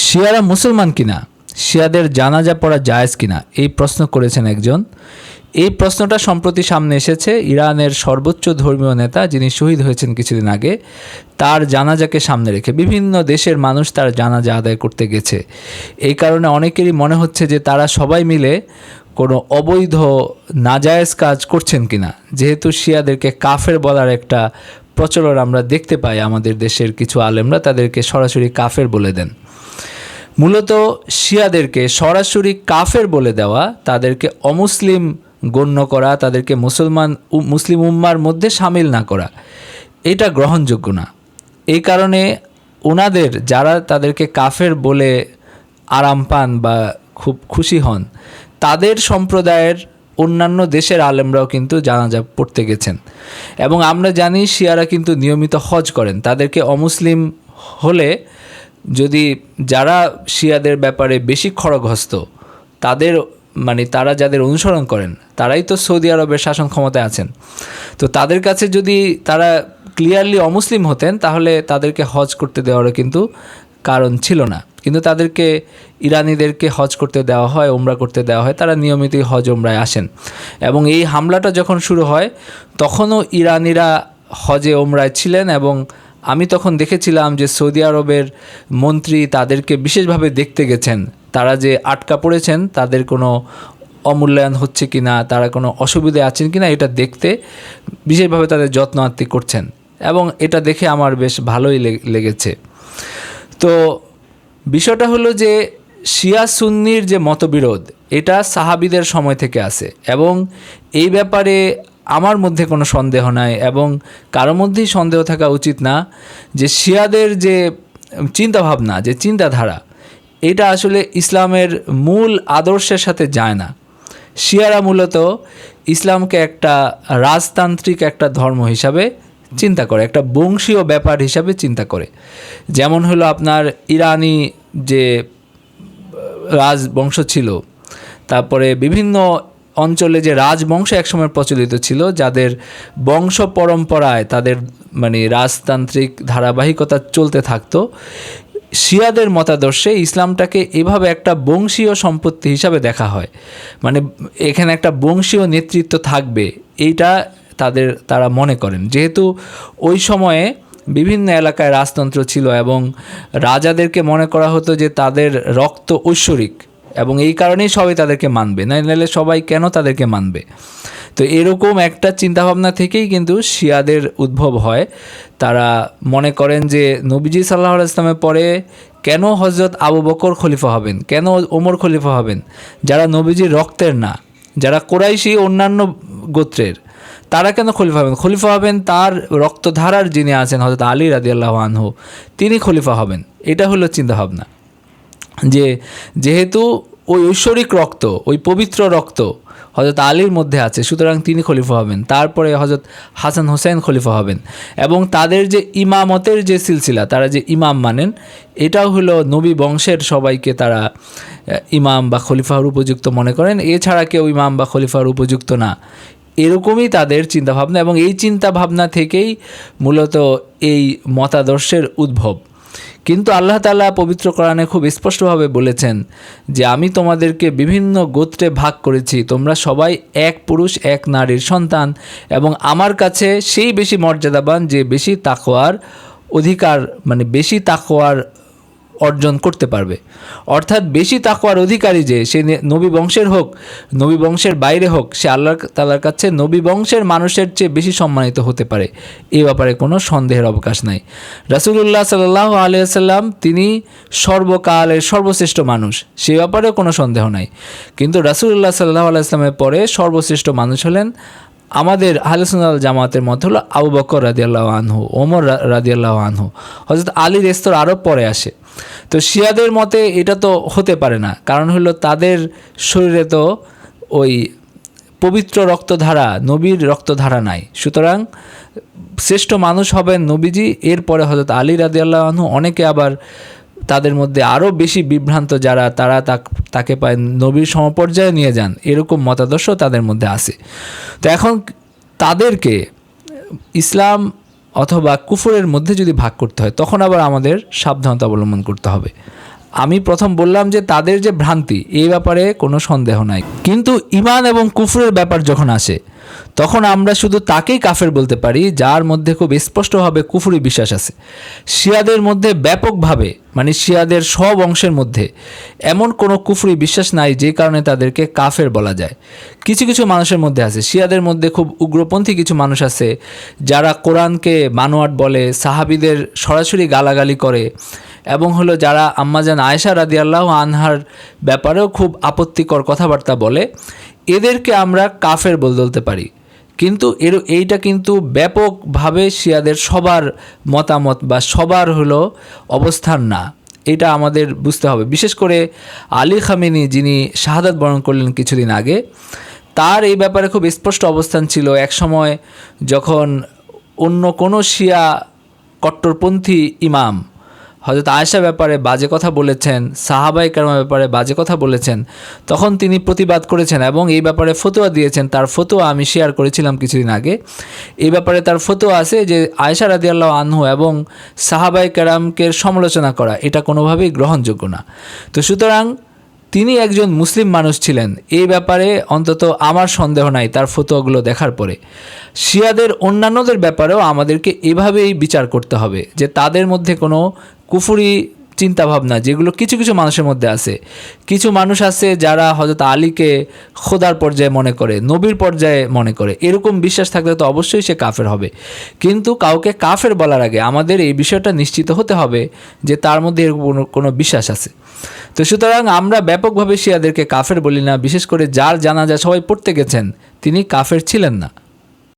শিয়ারা মুসলমান কিনা, শিয়াদের জানাজা পড়া জায়েজ কিনা, এই প্রশ্ন করেছেন একজন। এই প্রশ্নটা সম্প্রতি সামনে এসেছে। ইরানের সর্বোচ্চ ধর্মীয় নেতা যিনি শহীদ হয়েছেন কিছুদিন আগে, তার জানাজাকে সামনে রেখে বিভিন্ন দেশের মানুষ তার জানাজা আদায় করতে গেছে। এই কারণে অনেকেরই মনে হচ্ছে যে তারা সবাই মিলে কোনো অবৈধ নাজায়েজ কাজ করছেন কিনা, যেহেতু শিয়াদেরকে কাফের বলার একটা প্রচলন আমরা দেখতে পাই। আমাদের দেশের কিছু আলেমরা তাদেরকে সরাসরি কাফের বলে দেন। মূলত শিয়াদেরকে সরাসরি কাফের বলে দেওয়া, তাদেরকে অমুসলিম গণ্য করা, তাদেরকে মুসলিম উম্মার মধ্যে সামিল না করা, এটা গ্রহণযোগ্য না। এই কারণে ওনাদের যারা তাদেরকে কাফের বলে আরাম পান বা খুব খুশি হন, তাদের সম্প্রদায়ের অন্যান্য দেশের আলেমরাও কিন্তু জানাজা পড়তে গেছেন। এবং আমরা জানি শিয়ারা কিন্তু নিয়মিত হজ করেন। তাদেরকে অমুসলিম হলে, যদি যারা শিয়াদের ব্যাপারে বেশি খড়গহস্ত, তাদের তারা যাদের অনুসরণ করেন, তারাই তো সৌদি আরবের শাসন ক্ষমতায় আছেন, তো তাদের কাছে যদি তারা ক্লিয়ারলি অমুসলিম হতেন, তাহলে তাদেরকে হজ করতে দেওয়ারও কিন্তু কারণ ছিল না। কিন্তু তাদেরকে, ইরানিদেরকে হজ করতে দেওয়া হয়, ওমরা করতে দেওয়া হয়, তারা নিয়মিতই হজ ওমরায় আসেন। এবং এই হামলাটা যখন শুরু হয়, তখনও ইরানিরা হজে ওমরায় ছিলেন। এবং আমি তখন দেখেছিলাম যে সৌদি আরবের মন্ত্রী তাদেরকে বিশেষভাবে দেখতে গেছেন। তারা যে আটকা পড়েছেন, তাদের কোনো অমূল্যায়ন হচ্ছে কি না, তারা কোনো অসুবিধে আছেন কি না, এটা দেখতে বিশেষভাবে তাদের যত্ন আত্তি করছেন। এবং এটা দেখে আমার বেশ ভালোই লেগেছে। তো বিষয়টা হলো যে শিয়া সুন্নির যে মতবিরোধ, এটা সাহাবিদের সময় থেকে আছে। এবং এই ব্যাপারে আমার মধ্যে কোনো সন্দেহ নাই, এবং কারো মধ্যেই সন্দেহ থাকা উচিত না যে শিয়াদের যে চিন্তাভাবনা, যে চিন্তাধারা, এটা আসলে ইসলামের মূল আদর্শের সাথে যায় না। শিয়ারা মূলত ইসলামকে একটা রাজতান্ত্রিক একটা ধর্ম হিসাবে চিন্তা করে, একটা বংশীয় ব্যাপার হিসাবে চিন্তা করে। যেমন হলো আপনার ইরানি যে রাজবংশ ছিল, তারপরে বিভিন্ন অঞ্চলে যে রাজবংশ একসময় প্রচলিত ছিল, যাদের বংশ পরম্পরায় তাদের রাজতান্ত্রিক ধারাবাহিকতা চলতে থাকতো। শিয়াদের মতাদর্শে ইসলামটাকে এভাবে একটা বংশীয় সম্পত্তি হিসাবে দেখা হয়, এখানে একটা বংশীয় নেতৃত্ব থাকবে, এইটা তারা মনে করেন। যেহেতু ওই সময়ে বিভিন্ন এলাকায় রাজতন্ত্র ছিল এবং রাজাদেরকে মনে করা হতো যে তাদের রক্ত ঐশ্বরিক, এবং এই কারণেই সবাই তাদেরকে মানবে, নাহলে সবাই কেন তাদেরকে মানবে। তো এরকম একটা চিন্তাভাবনা থেকেই কিন্তু শিয়াদের উদ্ভব হয়। তারা মনে করেন যে নবীজি সাল্লাল্লাহু আলাইহি ওয়াসাল্লামের পরে কেন হযরত আবু বকর খলিফা হবেন, কেন ওমর খলিফা হবেন, যারা নবীজির রক্তের না, যারা কোরাইশি অন্যান্য গোত্রের, তারা কেন খলিফা হবেন? খলিফা হবেন তার রক্তধারার যিনি আছেন হযরত আলী রাদিয়াল্লাহু আনহু, তিনি খলিফা হবেন। এটা হলো চিন্তাভাবনা যে যেহেতু ওই ঐশ্বরিক রক্ত, ওই পবিত্র রক্ত হযরত আলীর মধ্যে আছে, সুতরাং তিনি খলিফা হবেন। তারপরে হযরত হাসান হোসেন খলিফা হবেন। এবং তাদের যে ইমামতের যে সিলসিলা, তারা যে ইমাম মানেন, এটাও হলো নবী বংশের সবাইকে তারা ইমাম বা খলিফার উপযুক্ত মনে করেন। এছাড়া কেউ ইমাম বা খলিফার উপযুক্ত না, এরকমই তাদের চিন্তাভাবনা। এবং এই চিন্তাভাবনা থেকেই মূলত এই মতাদর্শের উদ্ভব। কিন্তু আল্লাহ তাআলা পবিত্র কোরআনে খুব স্পষ্টভাবে বলেছেন যে আমি তোমাদেরকে বিভিন্ন গোত্রে ভাগ করেছি, তোমরা সবাই এক পুরুষ এক নারীর সন্তান, এবং আমার কাছে সেই বেশি মর্যাদাবান যে বেশি তাকওয়ার অধিকার, বেশি তাকওয়ার অর্জন করতে পারবে। অর্থাৎ বেশি তাকওয়ার অধিকারী যে, সে নবী বংশের হোক, নবী বংশের বাইরে হোক, সে আল্লাহ তাআলার কাছে নবী বংশের মানুষের চেয়ে বেশি সম্মানিত হতে পারে। এই ব্যাপারে কোনো সন্দেহের অবকাশ নাই। রাসূলুল্লাহ সাল্লাল্লাহু আলাইহি ওয়াসাল্লাম তিনি সর্বকালের সর্বশ্রেষ্ঠ মানুষ, সে ব্যাপারেও কোনো সন্দেহ নাই। কিন্তু রাসূলুল্লাহ সাল্লাল্লাহু আলাইহি ওয়াসাল্লামের পরে সর্বশ্রেষ্ঠ মানুষ হলেন আমাদের আহলে সুন্নাত ওয়াল জামাতের মত হলো আবু বকর রাদিয়াল্লাহু আনহু, ওমর রাদিয়াল্লাহু আনহু, হযরত আলীর স্তর আরও পরে আসে। তো শিয়াদের মতে এটা তো হতে পারে না, কারণ হলো তাদের শরীরে তো ওই পবিত্র রক্তধারা, নবীর রক্তধারা নাই। সুতরাং শ্রেষ্ঠ মানুষ হবেন নবীজি, এরপরে হযরত আলী রাদিয়াল্লাহু আনহু। অনেকে আবার তাদের মধ্যে আরও বেশি বিভ্রান্ত যারা, তারা তাকে পায় নবীর সমপর্যায়ে নিয়ে যান, এরকম মতাদর্শ তাদের মধ্যে আছে। তো এখন তাদেরকে ইসলাম অথবা কুফরের মধ্যে যদি ভাগ করতে হয়, তখন আবার আমাদের সাবধানতা অবলম্বন করতে হবে। আমি প্রথম বললাম যে তাদের যে ভ্রান্তি এই ব্যাপারে কোনো সন্দেহ নাই, কিন্তু ঈমান এবং কুফরের ব্যাপার যখন আসে তখন আমরা শুধু তাকেই কাফের বলতে পারি যার মধ্যে খুব স্পষ্টভাবে কুফরি বিশ্বাস আছে। শিয়াদের মধ্যে ব্যাপকভাবে, মানে শিয়াদের সব অংশের মধ্যে এমন কোনো কুফরি বিশ্বাস নাই যে কারণে তাদেরকে কাফের বলা যায়। কিছু কিছু মানুষের মধ্যে আছে, শিয়াদের মধ্যে খুব উগ্রপন্থী কিছু মানুষ আছে যারা কোরআনকে বানোয়াট বলে, সাহাবীদের সরাসরি গালাগালি করে, এবং হলো যারা আম্মাজান আয়েশা রাদিয়াল্লাহু আনহার ব্যাপারেও খুব আপত্তিকর কথাবার্তা বলে, এদেরকে আমরা কাফের বলতে পারি। কিন্তু এইটা কিন্তু ব্যাপকভাবে শিয়াদের সবার মতামত বা সবার হলো অবস্থান না, এটা আমাদের বুঝতে হবে। বিশেষ করে আলী খামেনি, যিনি শাহাদাত বরণ করলেন কিছুদিন আগে, তার এই ব্যাপারে খুব স্পষ্ট অবস্থান ছিল। এক সময় যখন অন্য কোনো শিয়া কট্টরপন্থী ইমাম হযরত আয়েশা ব্যাপারে বাজে কথা বলেছেন, সাহাবায়ে কেরামের ব্যাপারে বাজে কথা বলেছেন, তখন তিনি প্রতিবাদ করেছেন এবং এই ব্যাপারে ফতোয়া দিয়েছেন। তার ফতোয়া আমি শেয়ার করেছিলাম কিছুদিন আগে। এই ব্যাপারে তার ফতোয়া আছে যে আয়েশা রাদিয়াল্লাহু আনহু এবং সাহাবায়ে কেরামকে সমালোচনা করা এটা কোনোভাবেই গ্রহণযোগ্য না। তো সুতরাং তিনি একজন মুসলিম মানুষ ছিলেন, এই ব্যাপারে অন্তত আমার সন্দেহ নাই তার ফতোয়াগুলো দেখার পরে। শিয়াদের অন্যান্যদের ব্যাপারেও আমাদেরকে এভাবেই বিচার করতে হবে যে তাদের মধ্যে কোনো কুফরি চিন্তাভাবনা, যেগুলো কিছু কিছু মানুষের মধ্যে আছে। কিছু মানুষ আছে যারা হযরত আলীকে খোদার পর্যায়ে মনে করে, নবীর পর্যায়ে মনে করে, এরকম বিশ্বাস থাকলে তো অবশ্যই সে কাফের হবে। কিন্তু কাউকে কাফের বলার আগে আমাদের এই বিষয়টা নিশ্চিত হতে হবে যে তার মধ্যে এরকম কোনো বিশ্বাস আছে। তো সুতরাং আমরা ব্যাপকভাবে শিয়াদেরকে কাফের বলি না। বিশেষ করে যার জানাজা সবাই পড়তে গেছেন তিনি কাফের ছিলেন না।